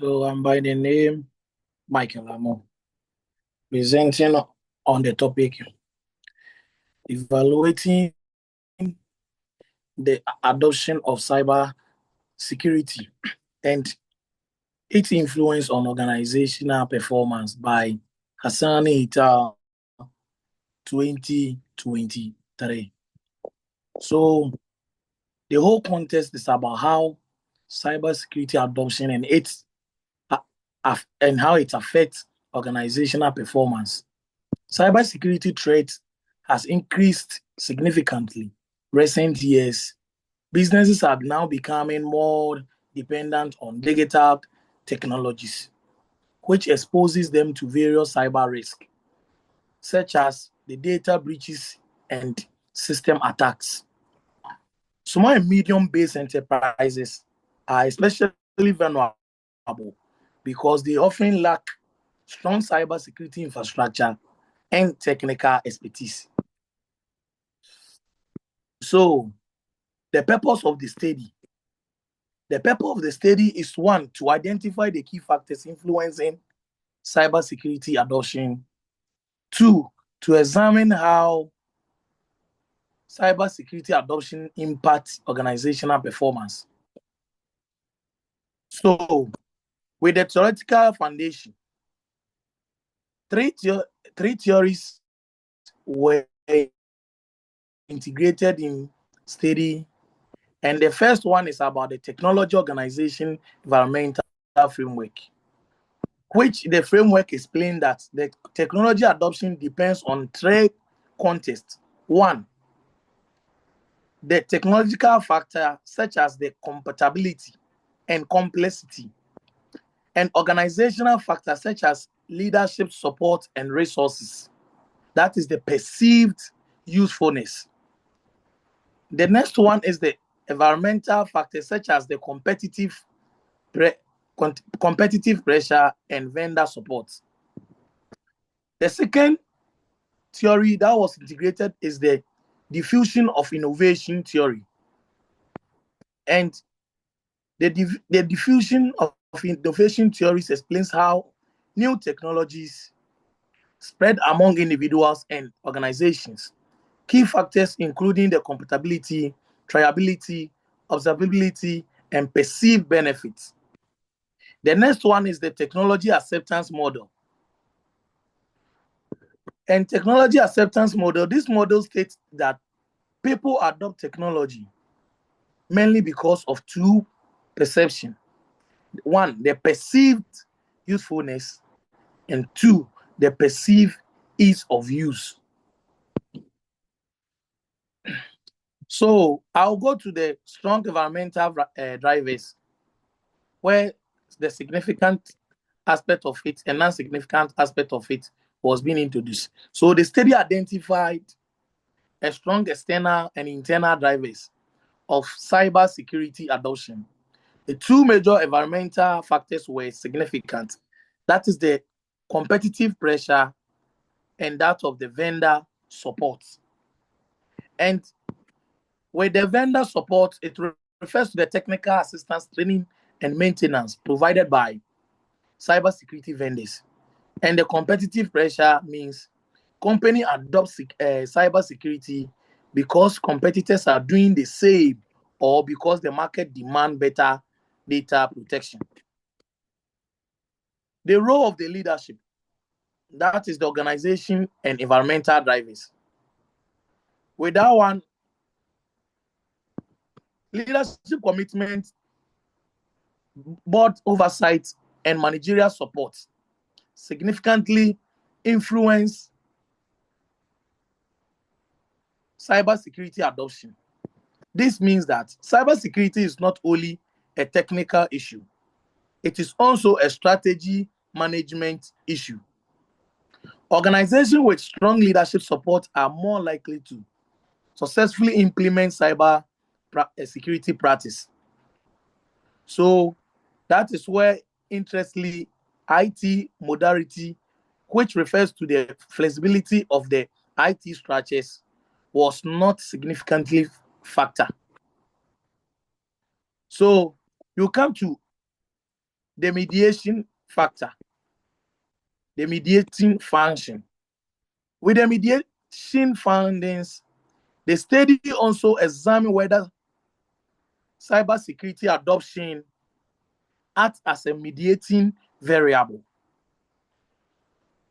So I'm by the name Michael Amo, presenting on the topic evaluating the adoption of cyber security and its influence on organizational performance by Hassani Ita 2023. So the whole contest is about how cybersecurity adoption and how it affects organizational performance. Cybersecurity threats has increased significantly recent years. Businesses are now becoming more dependent on digital technologies, which exposes them to various cyber risks, such as the data breaches and system attacks. Small and medium-based enterprises are especially vulnerable because they often lack strong cybersecurity infrastructure and technical expertise. So, the purpose of the study. The purpose of the study is one, to identify the key factors influencing cybersecurity adoption. Two, to examine how cybersecurity adoption impacts organizational performance. So, with the theoretical foundation, three, three theories were integrated in study. And the first one is about the technology organization environmental framework, which the framework explained that the technology adoption depends on three contexts. One, the technological factor such as the compatibility and complexity, and organizational factors such as leadership support and resources. That is the perceived usefulness. The next one is the environmental factors such as the pre- competitive pressure and vendor support. The second theory that was integrated is the diffusion of innovation theory. And the diffusion of innovation theories explains how new technologies spread among individuals and organizations. Key factors including the compatibility, triability, observability, and perceived benefits. The next one is the technology acceptance model. And technology acceptance model, this model states that people adopt technology mainly because of two perception. One, the perceived usefulness, and two, the perceived ease of use. So I'll go to the strong environmental drivers, where the significant aspect of it and non-significant aspect of it was being introduced. So the study identified a strong external and internal drivers of cyber security adoption. The two major environmental factors were significant. That is the competitive pressure and that of the vendor support. And with the vendor support, it refers to the technical assistance, training, and maintenance provided by cybersecurity vendors. And the competitive pressure means company adopts cybersecurity because competitors are doing the same or because the market demand better data protection. The role of the leadership, that is the organization and environmental drivers. With that one, leadership commitment, board oversight, and managerial support significantly influence cybersecurity adoption. This means that cybersecurity is not only a technical issue, it is also a strategy management issue. Organizations with strong leadership support are more likely to successfully implement cyber security practice. So that is where, interestingly, IT modernity, which refers to the flexibility of the IT structures, was not significantly factor. So you come to the mediation factor, the mediating function. With the mediation findings, the study also examined whether cybersecurity adoption acts as a mediating variable.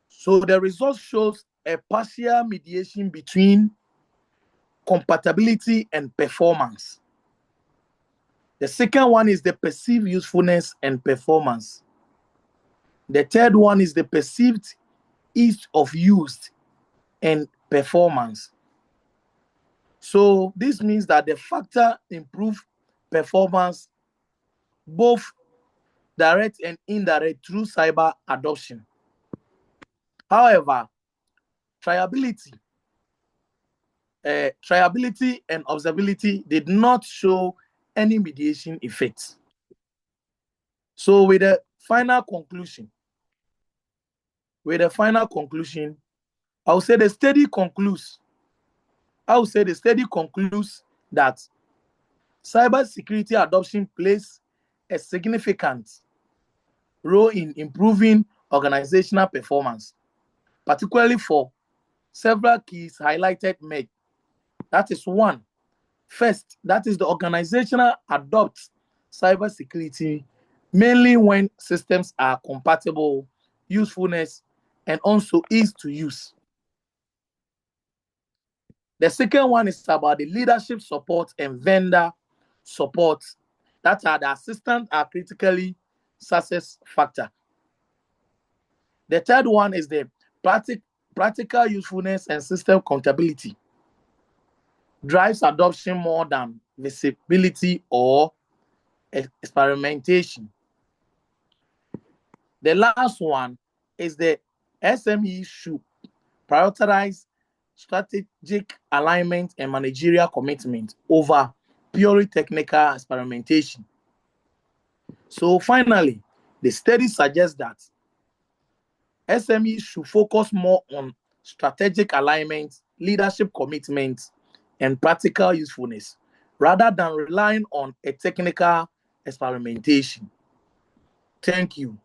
So the result shows a partial mediation between compatibility and performance. The second one is the perceived usefulness and performance. The third one is the perceived ease of use and performance. So this means that the factor improve performance, both direct and indirect, through cyber adoption. However, triability and observability did not show any mediation effects. So with the final conclusion, I would say the study concludes that cybersecurity adoption plays a significant role in improving organizational performance, particularly for several keys highlighted. That is one. First, that is the organizational adopts cybersecurity mainly when systems are compatible, usefulness, and also ease to use. The second one is about the leadership support and vendor support. That are the assistants are critically success factor. The third one is the practical usefulness and system compatibility. Drives adoption more than visibility or experimentation. The last one is the SME should prioritize strategic alignment and managerial commitment over purely technical experimentation. So finally, the study suggests that SMEs should focus more on strategic alignment, leadership commitment, and practical usefulness, rather than relying on a technical experimentation. Thank you.